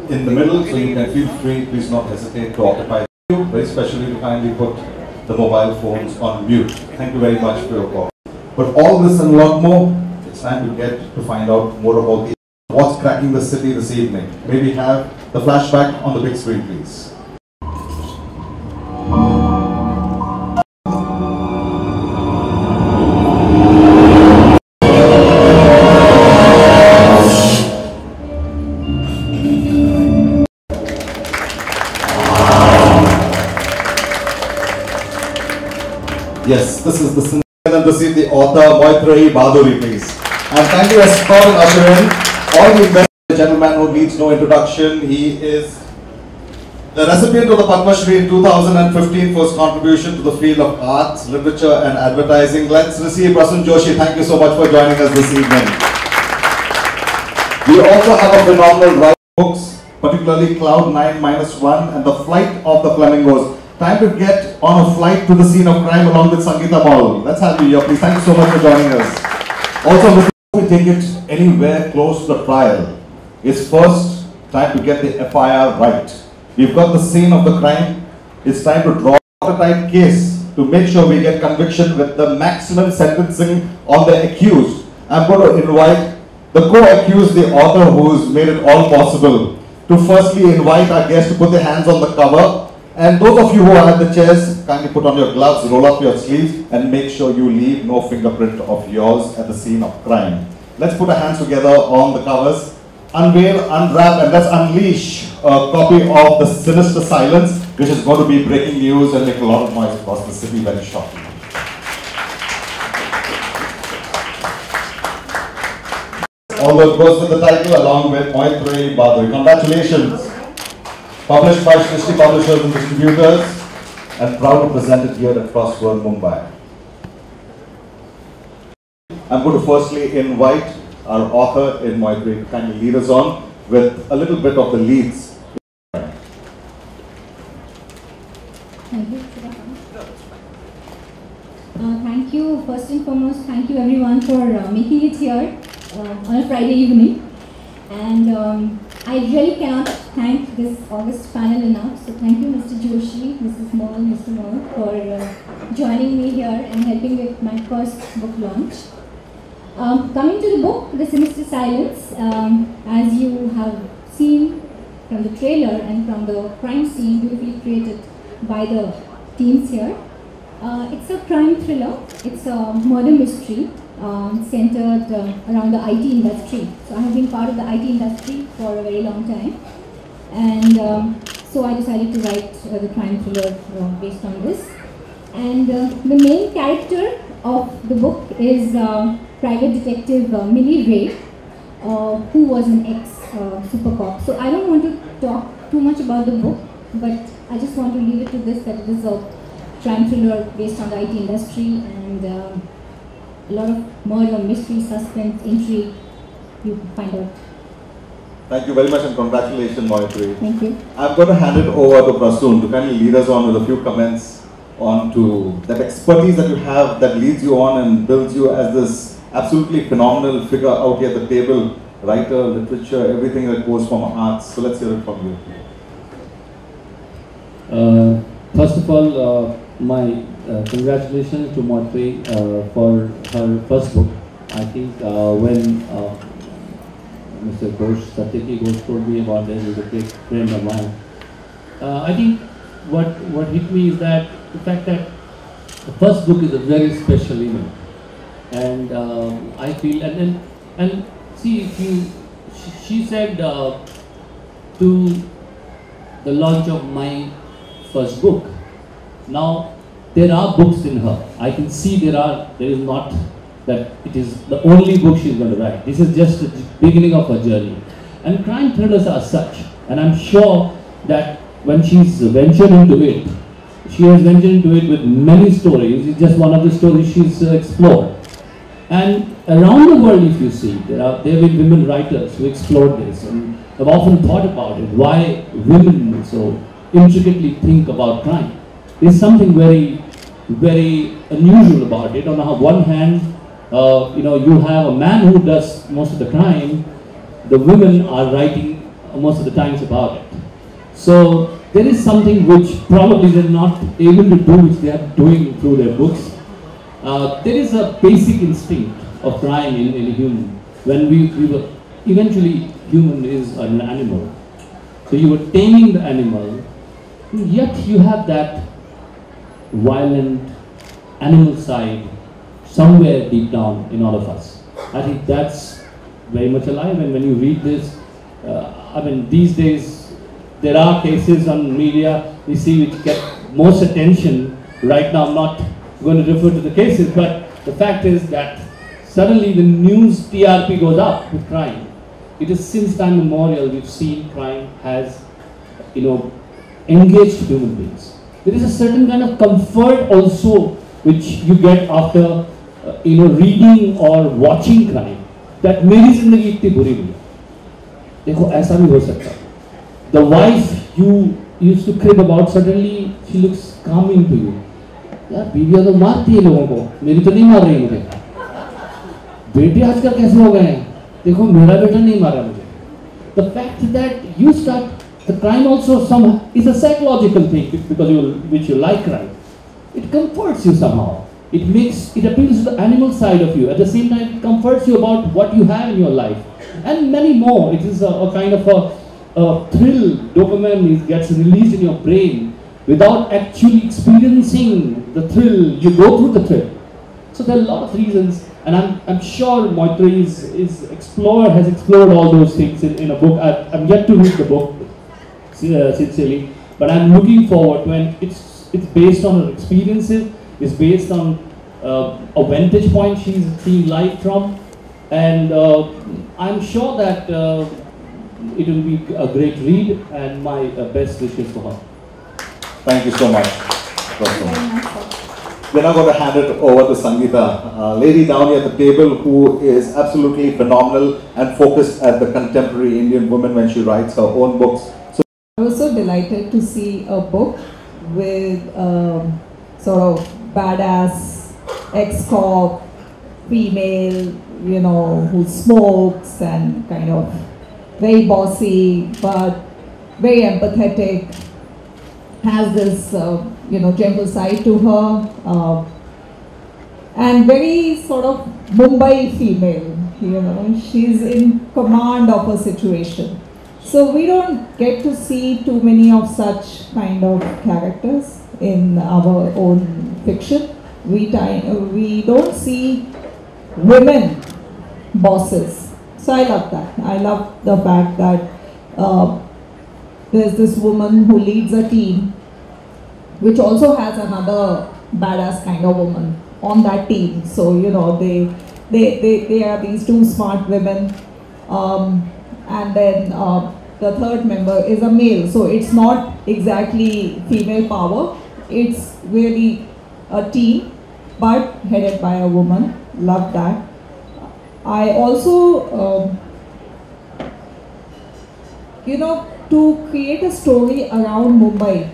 in the middle, so you can feel free, please not hesitate to occupy the queue, very especially to kindly put the mobile phones on mute. Thank you very much for your call. But all this and a lot more, it's time to get to find out more about what's cracking the city this evening. May we have the flashback on the big screen, please. Yes, this is the scene to see the author Moitrey Bhaduri, please. And thank you, escort and usher in all the investors, the gentleman who needs no introduction. He is the recipient of the Padma Shri in 2015 for his contribution to the field of arts, literature and advertising. Let's receive Prasun Joshi. Thank you so much for joining us this evening. We also have a phenomenal writing books, particularly Cloud 9-1 and The Flight of the Flamingos. Time to get on a flight to the scene of crime along with Sangeeta Maul. Let's have you here, please. Thank you so much for joining us. Also, before we take it anywhere close to the trial, it's first time to get the FIR right. We've got the scene of the crime. It's time to draw a watertight case to make sure we get conviction with the maximum sentencing on the accused. I'm going to invite the co-accused, the author who's made it all possible, to firstly invite our guests to put their hands on the cover. And those of you who are at the chairs, kindly put on your gloves, roll up your sleeves, and make sure you leave no fingerprint of yours at the scene of crime. Let's put our hands together on the covers, unveil, unwrap, and let's unleash a copy of The Sinister Silence, which is going to be breaking news and make a lot of noise across the city very shortly. Although it goes with the title along with Moitrey Bhaduri. Congratulations. Published by Srishti Publishers and Distributors, and proud to present it here at Crossword, Mumbai. I'm going to firstly invite our author in Moitrey to kindly lead us on with a little bit of the leads. Thank you. Thank you. First and foremost, thank you everyone for making it here on a Friday evening. And I really cannot thank this august panel enough. So thank you, Mr. Joshi, Mrs. Maul, Mr. Maul, for joining me here and helping with my first book launch. Coming to the book, The Sinister Silence, as you have seen from the trailer and from the crime scene beautifully created by the teams here, it's a crime thriller. It's a murder mystery. Centered around the IT industry. So I have been part of the IT industry for a very long time, and so I decided to write the crime thriller based on this. And the main character of the book is private detective Millie Ray, who was an ex-super cop. So I don't want to talk too much about the book, but I just want to leave it to this, that it is a crime thriller based on the IT industry, and a lot of murder, mystery, suspense, intrigue, you can find out. Thank you very much and congratulations, Moitrey. Thank you. I'm going to hand it over to Prasun to kindly lead us on with a few comments on to that expertise that you have that leads you on and builds you as this absolutely phenomenal figure out here at the table, writer, literature, everything that goes from arts. So let's hear it from you. First of all, my congratulations to Moitrey for her first book. I think when Mr. Ghosh, Satyaki Ghosh told me about this, he's a great friend of mine. I think what hit me is that the fact that the first book is a very special event, and I feel and see if you, she said to the launch of my first book. Now, there are books in her. I can see there is not that it is the only book she's going to write. This is just the beginning of her journey. And crime thrillers are such. And I'm sure that when she's ventured into it, she has ventured into it with many stories. It's just one of the stories she's explored. And around the world, if you see, there have been women writers who explored this. And I've often thought about it, why women so intricately think about crime. There's something very, very unusual about it. On one hand, you have a man who does most of the crime. The women are writing most of the times about it. So there is something which probably they're not able to do, which they are doing through their books. There is a basic instinct of crime in a human. When we were eventually, human is an animal. So you were taming the animal, yet you have that violent animal side somewhere deep down in all of us. I think that's very much alive, and when you read this, I mean, these days there are cases on media we see which get most attention. Right now, I'm not going to refer to the cases, but the fact is that suddenly the news TRP goes up with crime. It is since time immemorial we've seen crime has, engaged human beings. There is a certain kind of comfort also which you get after, reading or watching crime. That मेरी जिंदगी इतनी बुरी नहीं है. देखो ऐसा भी हो सकता है. The wife you used to crib about, suddenly she looks calming to you. यार बीवियाँ तो मारती है लोगों को, मेरी तो नहीं मार रही मुझे. बेटे आजकल कैसे हो गए हैं? देखो मेरा बेटा नहीं मारा मुझे. The fact that you start, the crime also is a psychological thing which you like crime. It comforts you somehow. It appeals to the animal side of you. At the same time, it comforts you about what you have in your life, and many more. It is a kind of a thrill. Dopamine gets released in your brain without actually experiencing the thrill. You go through the thrill. So there are a lot of reasons, and I'm sure Moitri has explored all those things in a book. I'm yet to read the book, sincerely, but I'm looking forward when it's based on her experiences. It's based on a vantage point she's seeing life from, and I'm sure that it will be a great read, and my best wishes for her. Thank you so much. We're now going to hand it over to Sangeeta, lady down here at the table who is absolutely phenomenal and focused at the contemporary Indian woman when she writes her own books. So I was so delighted to see a book with sort of badass ex-cop female, who smokes and kind of very bossy but very empathetic, has this gentle side to her, and very sort of Mumbai female. She's in command of a situation. So we don't get to see too many of such kind of characters in our own fiction. We don't see women bosses. So I love that. I love the fact that there's this woman who leads a team which also has another badass kind of woman on that team. So they are these two smart women, and then the third member is a male. So it's not exactly female power. It's really a team, but headed by a woman. Love that. I also, to create a story around Mumbai,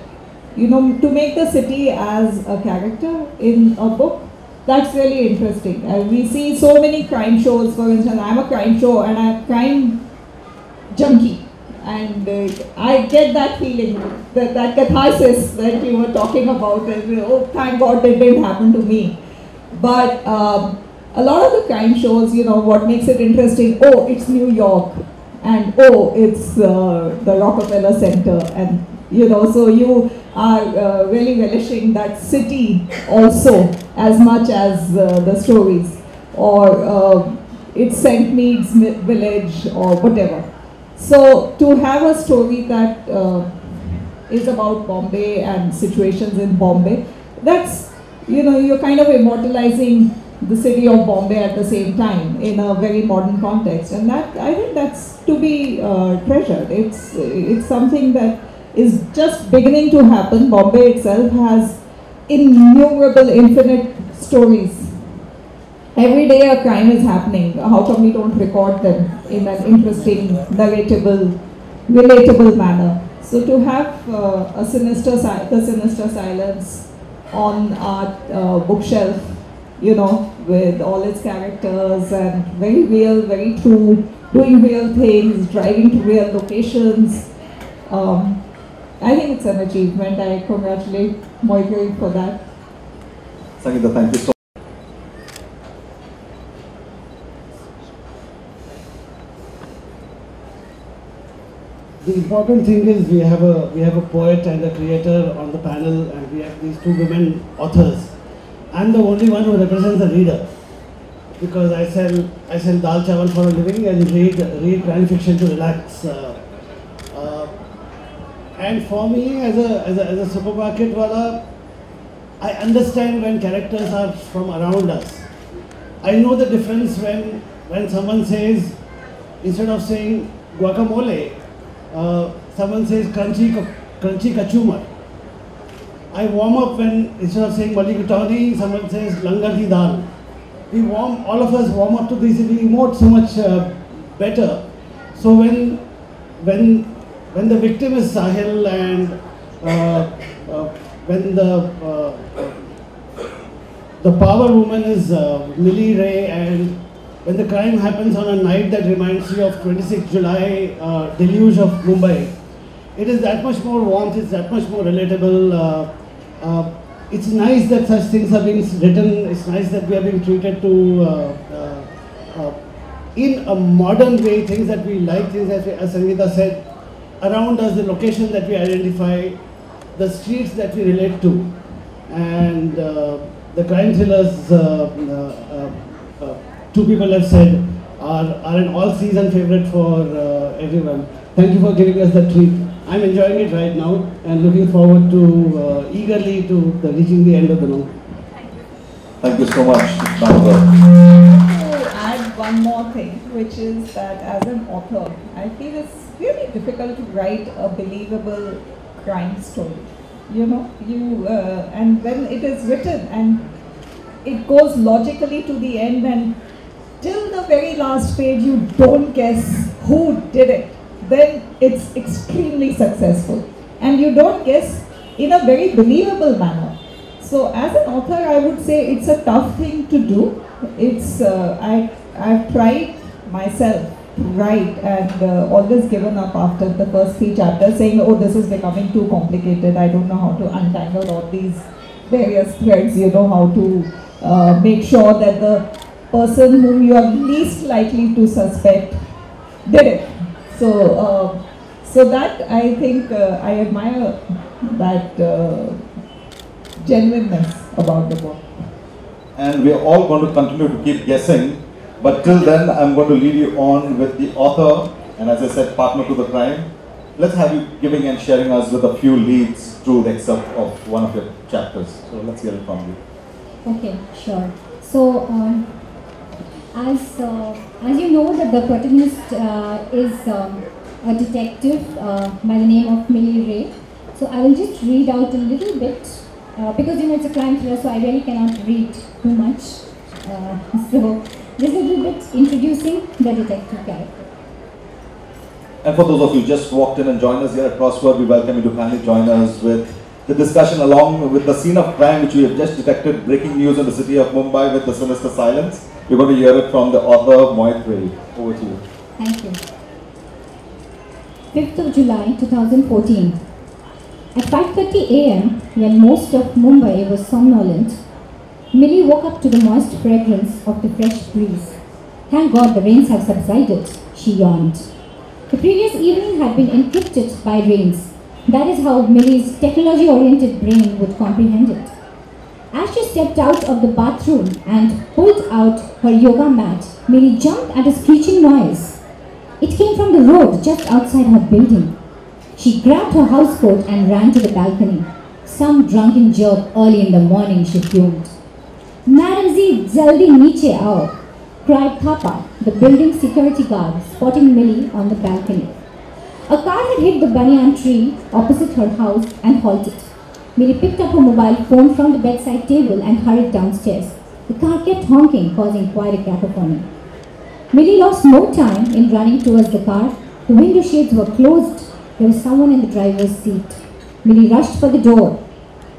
to make the city as a character in a book, that's really interesting. We see so many crime shows. For instance, I'm a crime show and I'm a crime junkie. And I get that feeling, that catharsis that you were talking about. Oh, thank God that didn't happen to me. But a lot of the crime shows, what makes it interesting, oh, it's New York, and oh, it's the Rockefeller Center, and so you are really relishing that city also as much as the stories, or it's St. Need's Village or whatever. So to have a story that is about Bombay and situations in Bombay, that's, you're kind of immortalizing the city of Bombay at the same time in a very modern context, and that, I think that's to be treasured. It's something that is just beginning to happen. Bombay itself has innumerable, infinite stories. Every day a crime is happening. How come we don't record them in an interesting, narratable, relatable manner? So to have the Sinister Silence on our bookshelf, with all its characters and very real, very true, doing real things, driving to real locations. I think it's an achievement. I congratulate Moitrey for that. Sangeeta, thank you so much. The important thing is we have a poet and a creator on the panel, and we have these two women authors. I'm the only one who represents a reader, because I sell dal chawal for a living and read crime fiction to relax. And for me, as a supermarket wala, I understand when characters are from around us. I know the difference when someone says, instead of saying guacamole, someone says crunchy kachumar. I warm up when instead of saying mulligatawny, someone says langar ki dal. All of us warm up to this, we emote so much better. So when the victim is Sahil and when the power woman is Millie Ray, and when the crime happens on a night that reminds you of 26 July deluge of Mumbai, it is that much more warmth, it's that much more relatable. It's nice that such things are being written, it's nice that we are being treated to in a modern way, things that we like, things that as Sangeeta said, around us, the location that we identify, the streets that we relate to, and the crime thrillers, two people have said, are an all-season favorite for everyone. Thank you for giving us the treat. I'm enjoying it right now and looking forward to eagerly to reaching the end of the novel. Thank you so much, To add one more thing, which is that as an author, I feel it's really difficult to write a believable crime story. You know, and when it is written and it goes logically to the end, and till the very last page you don't guess who did it, then it's extremely successful. And you don't guess in a very believable manner. So as an author, I would say it's a tough thing to do. It's I've tried myself to write and always given up after the first 3 chapters, saying, oh, this is becoming too complicated. I don't know how to untangle all these various threads, you know, how to make sure that the person whom you are least likely to suspect did it. So, so that I think I admire that genuineness about the book. And we are all going to continue to keep guessing, but till then I'm going to lead you on with the author, and as I said, partner to the crime. Let's have you giving and sharing us with a few leads through the excerpt of one of your chapters. So let's hear it from you. Okay, sure. So, as you know, that the protagonist is a detective by the name of Millie Ray. So I will just read out a little bit because you know it's a crime thriller, so I really cannot read too much. So just a little bit introducing the detective character. And for those of you who just walked in and joined us here at Crossword, we welcome you to kindly join us with the discussion along with the scene of crime which we have just detected, breaking news in the city of Mumbai with the sinister silence. We're going to hear it from the author, Moitrey. Over to you. Thank you. 5th of July 2014. At 5:30 a.m., when most of Mumbai was somnolent, Millie woke up to the moist fragrance of the fresh breeze. Thank God the rains have subsided, she yawned. The previous evening had been encrypted by rains. That is how Millie's technology-oriented brain would comprehend it. As she stepped out of the bathroom and pulled out her yoga mat, Millie jumped at a screeching noise. It came from the road just outside her building. She grabbed her housecoat and ran to the balcony. Some drunken jerk early in the morning, she fumed. Madam Z, jaldi niche aao, cried Thapa, the building security guard, spotting Millie on the balcony. A car had hit the banyan tree opposite her house and halted. Millie picked up her mobile phone from the bedside table and hurried downstairs. The car kept honking, causing quite a cacophony. Millie lost no time in running towards the car. The window shades were closed. There was someone in the driver's seat. Millie rushed for the door.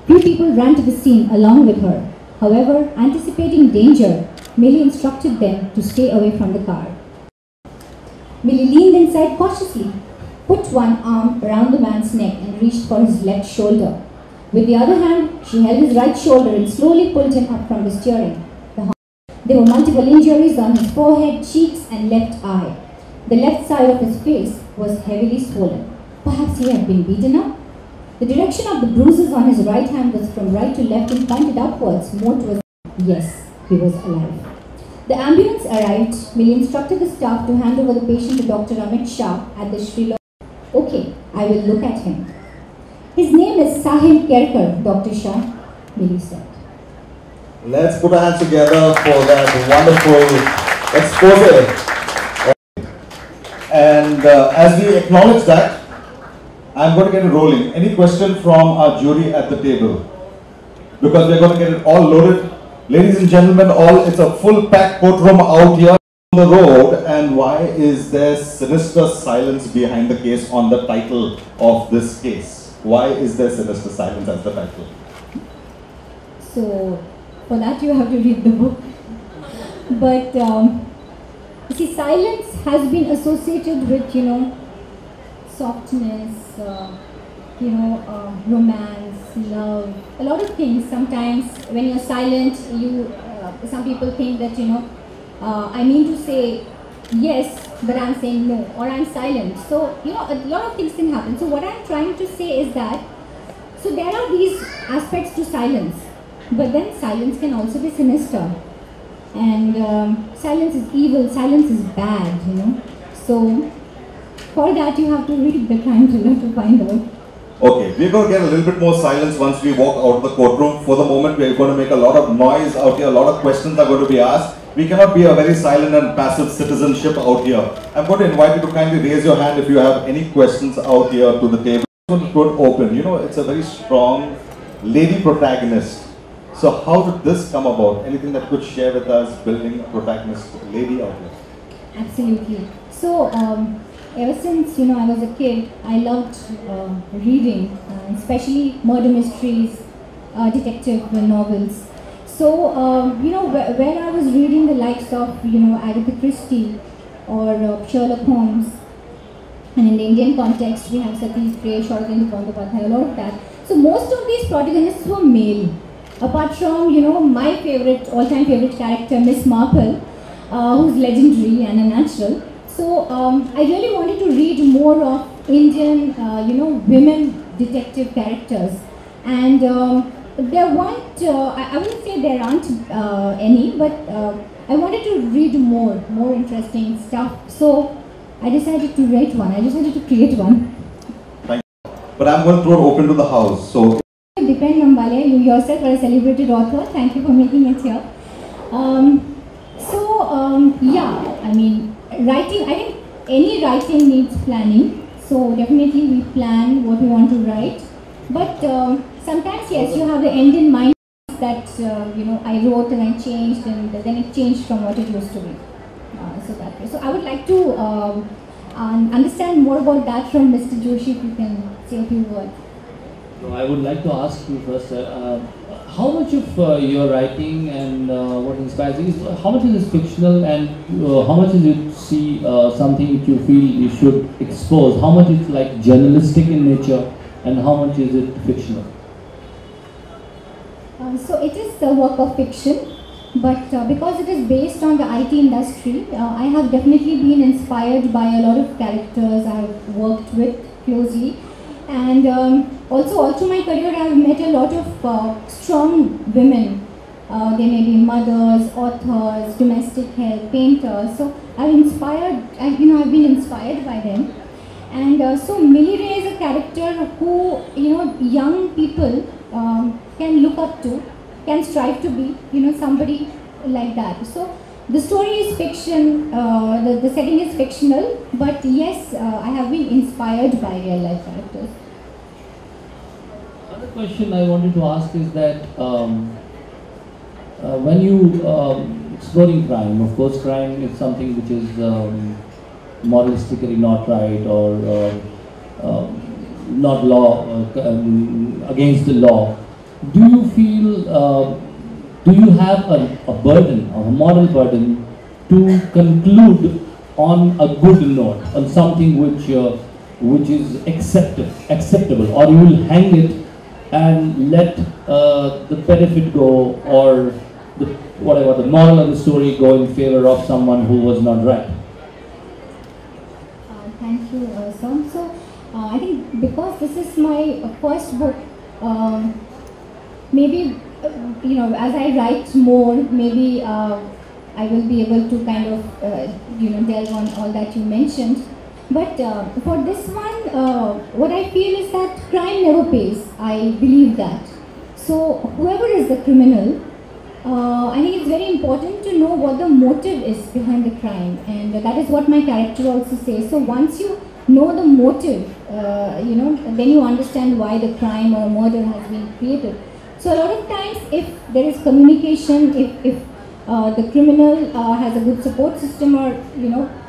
Few people ran to the scene along with her. However, anticipating danger, Millie instructed them to stay away from the car. Millie leaned inside cautiously, put one arm around the man's neck and reached for his left shoulder. With the other hand, she held his right shoulder and slowly pulled him up from the steering. There were multiple injuries on his forehead, cheeks and left eye. The left side of his face was heavily swollen. Perhaps he had been beaten up? The direction of the bruises on his right hand was from right to left and pointed upwards. Mort was yes, he was alive. The ambulance arrived. Millie instructed the staff to hand over the patient to Dr. Amit Shah at the Sri Lanka. Okay, I will look at him. His name is Sahil Kerkar, Dr. Shah, Millie said. Let's put our hands together for that wonderful expose. And as we acknowledge that, I'm going to get it rolling. Any question from our jury at the table? Because we're going to get it all loaded. Ladies and gentlemen, it's a full packed courtroom out here on the road. And why is there sinister silence behind the case on the title of this case? Why is there sinister silence as the title? So, for that you have to read the book. But, you see, silence has been associated with, softness, romance, love, a lot of things. Sometimes when you're silent, some people think that, I mean to say yes, but I'm saying no, or I'm silent. So, a lot of things can happen. So what I'm trying to say is that, so there are these aspects to silence, but then silence can also be sinister. And silence is evil, silence is bad, So, for that you have to read the crime thriller to find out. Okay, we're going to get a little bit more silence once we walk out of the courtroom. For the moment, we're going to make a lot of noise out here, a lot of questions are going to be asked. We cannot be a very silent and passive citizenship out here. I'm going to invite you to kindly raise your hand if you have any questions out here to the table. I'm going to put open. It's a very strong lady protagonist. So how did this come about? Anything that could share with us building a protagonist lady out here? Absolutely. So, ever since I was a kid, I loved reading, especially murder mysteries, detective novels. So, when I was reading the likes of Agatha Christie or Sherlock Holmes, and in the Indian context we have Satish Ray, Sharadendra Bandyopadhyay, a lot of that. So most of these protagonists were male. Apart from my favorite, all-time favorite character, Miss Marple, who's legendary and a natural. So I really wanted to read more of Indian, women detective characters, and there weren't. I wouldn't say there aren't any, but I wanted to read more interesting stuff. So I decided to write one. I decided to create one. Thank you. But I'm going to throw it open to the house. So. Dipen Nambalia, you yourself are a celebrated author. Thank you for making it here. Yeah, I mean, writing, I think any writing needs planning. So definitely we plan what we want to write. But sometimes, yes, you have the end in mind that, I wrote and I changed and then it changed from what it used to be. So that way. So I would like to understand more about that from Mr. Joshi, if you can say a few words. I would like to ask you first, how much of your writing and what inspires you, how much is fictional and how much is it something that you feel you should expose? How much is like journalistic in nature and how much is it fictional? So it is a work of fiction, but because it is based on the IT industry, I have definitely been inspired by a lot of characters I have worked with closely. And also all through my career I have met a lot of strong women. They may be mothers, authors, domestic help, painters. So I've been inspired by them. And so Millie Ray is a character who, young people can look up to, can strive to be, somebody like that. So the story is fiction, the setting is fictional, but yes, I have been inspired by real life characters. Another question I wanted to ask is that when you exploring crime, of course crime is something which is moralistically not right or not law, against the law. Do you feel, do you have a burden, a moral burden to conclude on a good note, on something which is acceptable, or you will hang it and let the benefit go, or the moral of the story go in favor of someone who was not right? Thank you, Sam. So, I think because this is my first book, maybe, as I write more, maybe I will be able to kind of, delve on all that you mentioned. But for this one, what I feel is that crime never pays. I believe that. So, whoever is the criminal, I think it's very important to know what the motive is behind the crime, and that is what my character also says. So once you know the motive, then you understand why the crime or murder has been created. So a lot of times, if there is communication, if the criminal has a good support system, or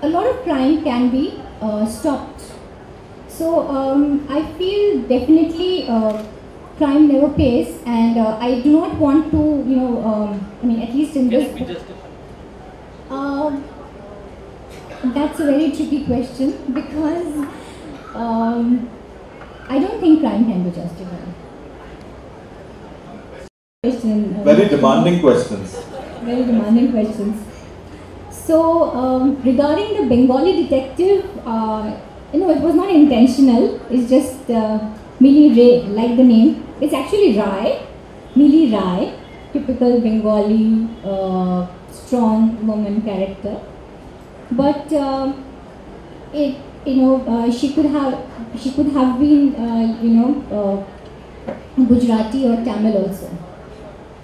a lot of crime can be stopped. So I feel definitely crime never pays, and I do not want to, at least in this book. That's a very tricky question, because I don't think crime can be justified. Very demanding questions. Very demanding questions. So regarding the Bengali detective, it was not intentional. It's just Mili Ray, like the name. It's actually Rai, Mili Rai, typical Bengali strong woman character. But she could have been Gujarati or Tamil also.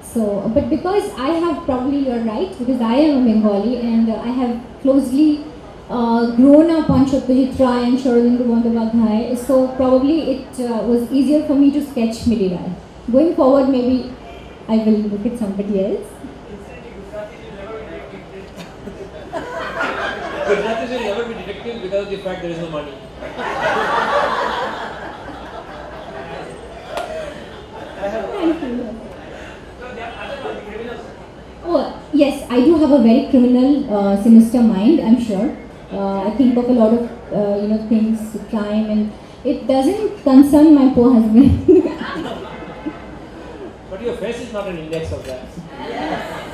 So, but because I have, probably you're right, because I am a Bengali and I have closely grown up on Satyajit Ray and Sharabindu Bandyopadhyay, so probably it was easier for me to sketch Mili Rai. Going forward, maybe I will look at somebody else. Gujaratis will never be detectives because of the fact there is no money. Thank you. Oh, yes, I do have a very criminal, sinister mind, I'm sure. I think of a lot of, things, crime, and it doesn't concern my poor husband. But your face is not an index of that.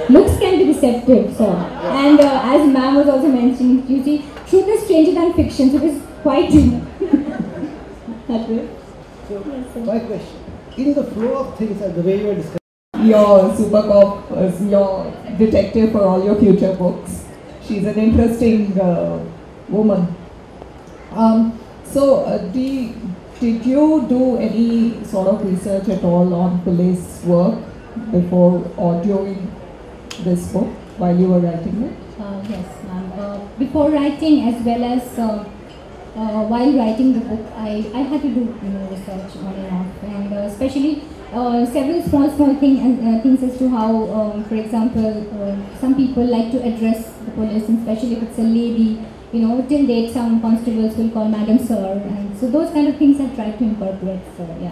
Looks can be deceptive, sir. And as ma'am was also mentioning, you see, truth is stranger than fiction, so it is quite that way. So, my question, in the flow of things and the way you are discussing, your super cop is your detective for all your future books. She's an interesting woman. Did you do any sort of research at all on police work before or during this book while you were writing it? Yes, ma'am. Before writing, as well as while writing the book, I had to do research on and off, and especially several small things as to how, for example, some people like to address the police, and especially if it's a lady. Till date some constables will call Madam Sir, and so those kind of things I try to incorporate. So yeah.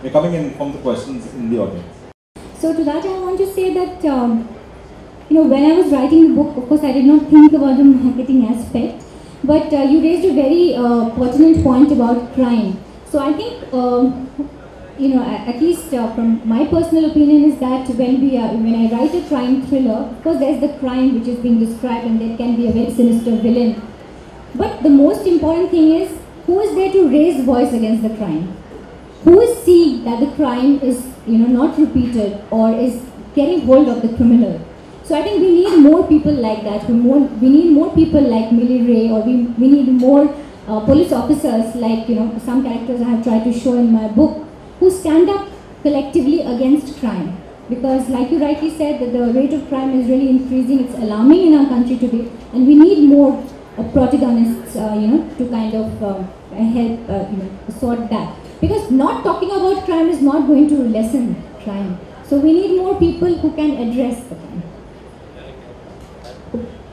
We're coming in from the questions in the audience. So to that I want to say that when I was writing the book, of course I did not think about the marketing aspect, but you raised a very pertinent point about crime. So I think at least from my personal opinion is that when I write a crime thriller, of course there's the crime which is being described, and there can be a very sinister villain. But the most important thing is, who is there to raise voice against the crime? Who is seeing that the crime is not repeated or is getting hold of the criminal? So I think we need more people like that. We need more people like Mili Ray, or we need more police officers like some characters I have tried to show in my book, who stand up collectively against crime. Because like you rightly said, that the rate of crime is really increasing. It's alarming in our country today, and we need more protagonists, to kind of help sort that. Because not talking about crime is not going to lessen crime. So we need more people who can address the crime.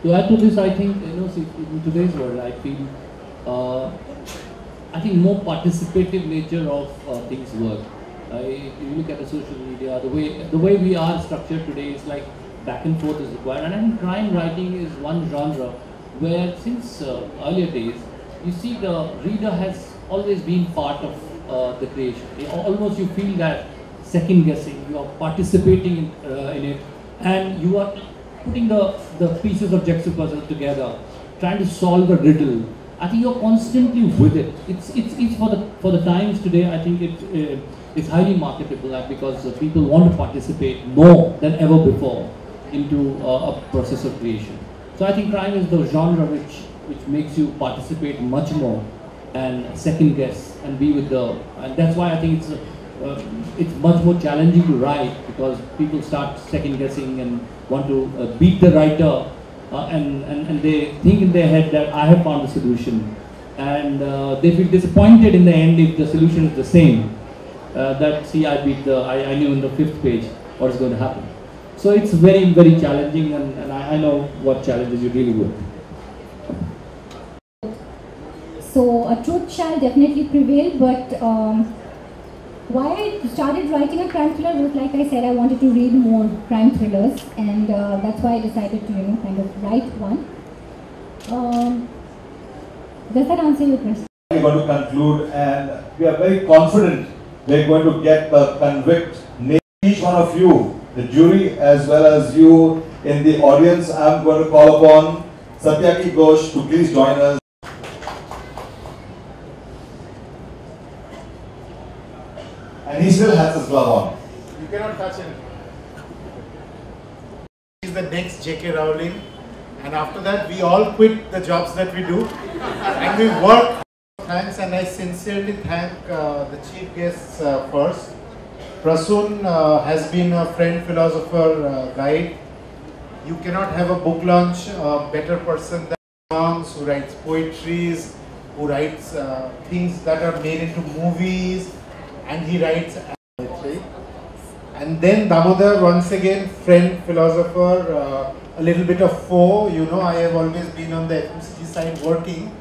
To add to this, I think in today's world, I feel I think more participative nature of things work. If you look at the social media, the way we are structured today is like back and forth is required, and I think crime writing is one genre where since earlier days, you see the reader has always been part of the creation. Almost you feel that second guessing, you are participating in it, and you are putting the pieces of jigsaw puzzle together, trying to solve a riddle. I think you're constantly with it. It's for the times today. I think it's highly marketable because people want to participate more than ever before into a process of creation. So I think crime is the genre which makes you participate much more and second guess and be with and that's why I think it's much more challenging to write, because people start second guessing and want to beat the writer. And they think in their head that I have found the solution, and they feel disappointed in the end if the solution is the same. That see, I knew in the 5th page what is going to happen. So it's very, very challenging, and I know what challenges you're dealing with. So a truth shall definitely prevail, but why I started writing a crime thriller was, like I said, I wanted to read more crime thrillers, and that's why I decided to, kind of write one. Does that answer your question? We're going to conclude, and we are very confident we're going to get the convict name. Each one of you, the jury as well as you in the audience, I'm going to call upon Satyaki Ghosh to please join us. And he still has his glove on. You cannot touch him. He's the next J.K. Rowling, and after that we all quit the jobs that we do and we work. Thanks, and I sincerely thank the chief guests first. Prasoon has been a friend, philosopher, guide. You cannot have a book launch better person than songs, who writes poetries, who writes things that are made into movies, and he writes poetry. And then Damodar, once again, friend, philosopher, a little bit of foe. I have always been on the FMCG side working.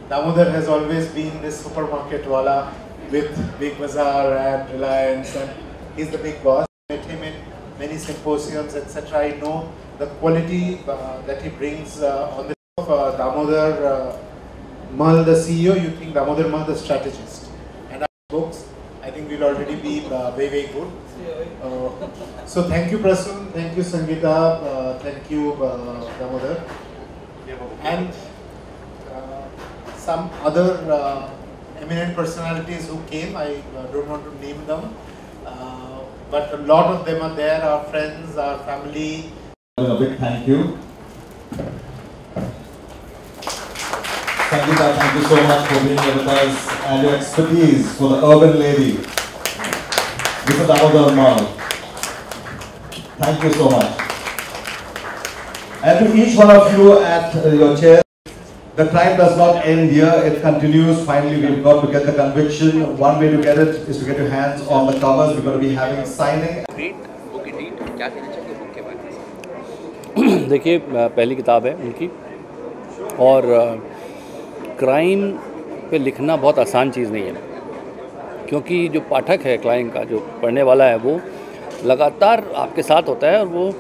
Damodar has always been this supermarket wala with Big Bazaar and Reliance, and he's the big boss. I met him in many symposiums, etc. I know the quality that he brings on the top of Damodar Mal, the CEO. You think Damodar Mal, the strategist. And our books, I think we'll already be very, very good. So thank you, Prasoon. Thank you, Sangeeta. Thank you, Damodar. And some other eminent personalities who came. I don't want to name them, but a lot of them are there, our friends, our family. A big thank you. Sangeeta, thank you so much for being here with us and your expertise for the urban lady. Mr. Damodar Mal. Thank you so much. And to each one of you at your chair, the crime does not end here, it continues. Finally, we've got to get the conviction. One way to get it is to get your hands on the covers. We're going to be having signing. देखिए, पहली किताब है उनकी, और crime पे लिखना बहुत आसान चीज़ नहीं है, क्योंकि जो पाठक है, क्लाइंट का जो पढ़ने वाला है, वो लगातार आपके साथ होता है और वो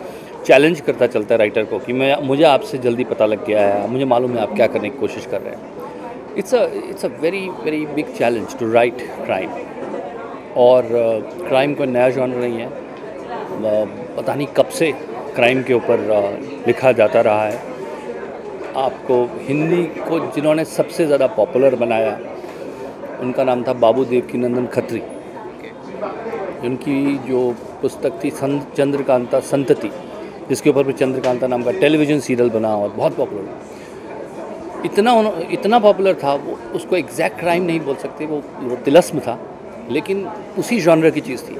चैलेंज करता चलता है राइटर को कि मुझे आपसे जल्दी पता लग गया है, मुझे मालूम है आप क्या करने की कोशिश कर रहे हैं. It's a very very big challenge to write crime, और क्राइम कोई नया जॉनर नहीं है. पता नहीं कब से क्राइम के ऊपर लिखा जाता रहा है. आपको हिंदी को जिन्होंने सबसे ज़्यादा पॉपुलर बनाया, उनका नाम था बाबू देवकीनंदन खत्री. उनकी जो पुस्तक थी चंद्रकांता संतति, जिसके ऊपर भी चंद्रकांता नाम का टेलीविज़न सीरियल बना और बहुत पॉपुलर. इतना पॉपुलर था, वो उसको एग्जैक्ट क्राइम नहीं बोल सकते, वो तिलस्म था, लेकिन उसी जॉनर की चीज़ थी.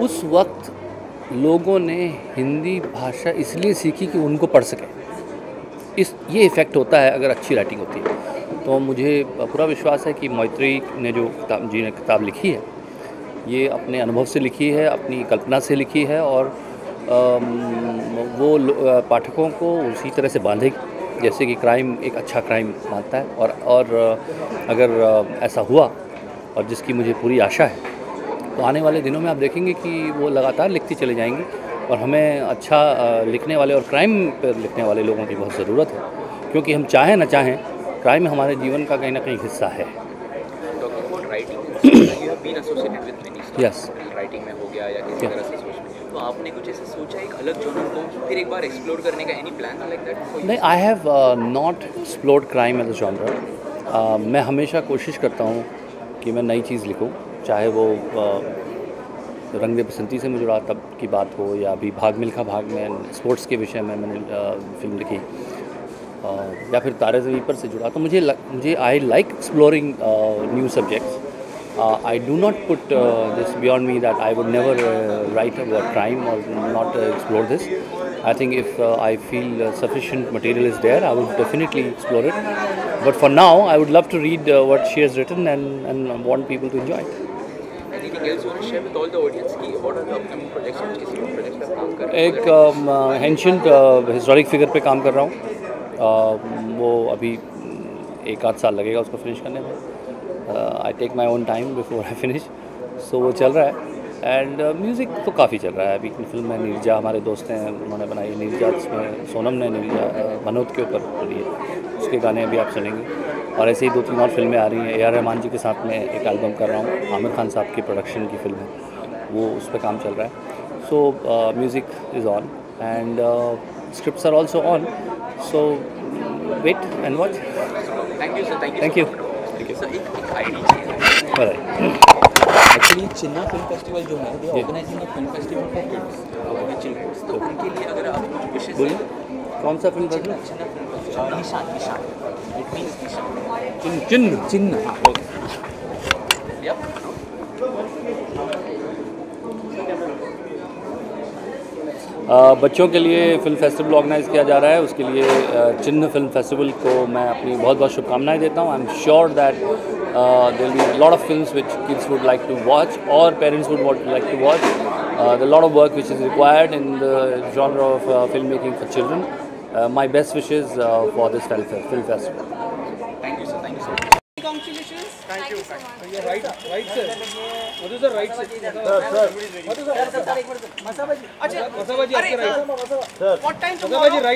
उस वक्त लोगों ने हिंदी भाषा इसलिए सीखी कि उनको पढ़ सकें. ये इफ़ेक्ट होता है अगर अच्छी राइटिंग होती है. तो मुझे पूरा विश्वास है कि मैत्रेयी ने जो किताब लिखी है, ये अपने अनुभव से लिखी है, अपनी कल्पना से लिखी है, और वो पाठकों को उसी तरह से बांधेगी जैसे कि क्राइम एक अच्छा क्राइम मानता है. और अगर ऐसा हुआ, और जिसकी मुझे पूरी आशा है, तो आने वाले दिनों में आप देखेंगे कि वो लगातार लिखती चली जाएंगी, और हमें अच्छा लिखने वाले और क्राइम पर लिखने वाले लोगों की बहुत ज़रूरत है. क्योंकि हम चाहें ना चाहें क्राइम हमारे जीवन का कहीं ना कहीं हिस्सा है। यस, राइटिंग में हो गया या किसी तरह से सोच में, तो आपने कुछ ऐसा सोचा एक अलग जॉनर को फिर एक बार एक्सप्लोर करने का, एनी प्लान लाइक दैट? नहीं, I have not explored crime as a genre. मैं हमेशा कोशिश करता हूँ कि मैं नई चीज़ लिखूँ, चाहे वो रंग दे बसंती से जुड़ा तब की बात हो या अभी भाग मिल्खा भाग में स्पोर्ट्स के विषय में मैंने फिल्म लिखी, या फिर तारे ज़मीं पर से जुड़ा। तो मुझे I like exploring new subjects. I do not put this beyond me that I would never write about crime or not explore this. I think if I feel sufficient material is there, I would definitely explore it. But for now, I would love to read what she has written and want people to enjoy it. Anything else you want to share with all the audience? What are the upcoming projects? किसी projects पे काम कर रहे हैं? एक ancient historic figure पे काम कर रहा हूँ. वो अभी 1-8 साल लगेगा उसको फिनिश करने में. I take my own time before I finish. So वो चल रहा है. एंड म्यूज़िक तो काफ़ी चल रहा है. अभी की फिल्म में नीरजा हमारे दोस्त हैं, उन्होंने बनाई नीरजा, जिसमें सोनम ने नीरजा मनोज के ऊपर बनी है, उसके गाने अभी आप सुनेंगे. और ऐसे ही 2-3 और फिल्में आ रही हैं. A.R. रहमान जी के साथ में एक एल्बम कर रहा हूँ, आमिर खान साहब की प्रोडक्शन की फिल्म है, वो उस पर काम चल रहा है. So music is on and scripts are also on. So wait and watch. Thank you sir. Thank you. Sir एक idea actually Chinna film festival जो है, they organizing a film festival for kids childrens, तो उनके लिए अगर आप विशेष बोलिए कौन सा film festival? Chinna film festival. निशान इट मीन्स निशान चिन्ह. हाँ, ओके. यप. बच्चों के लिए फिल्म फेस्टिवल ऑर्गेनाइज किया जा रहा है. उसके लिए चिन्ह फिल्म फेस्टिवल को मैं अपनी बहुत बहुत शुभकामनाएं देता हूं. I am sure that there will be lot of films which kids would like to watch और parents would like to watch. The lot of work which is required in the genre of film making for children. My best wishes for this film festival. Thank you sir. Thank you so much. Congratulations. Thank you. Yeah, right sir. What is the right sir? Sir. What is the right sir? Masabaji. Acha. Masabaji. What time tomorrow?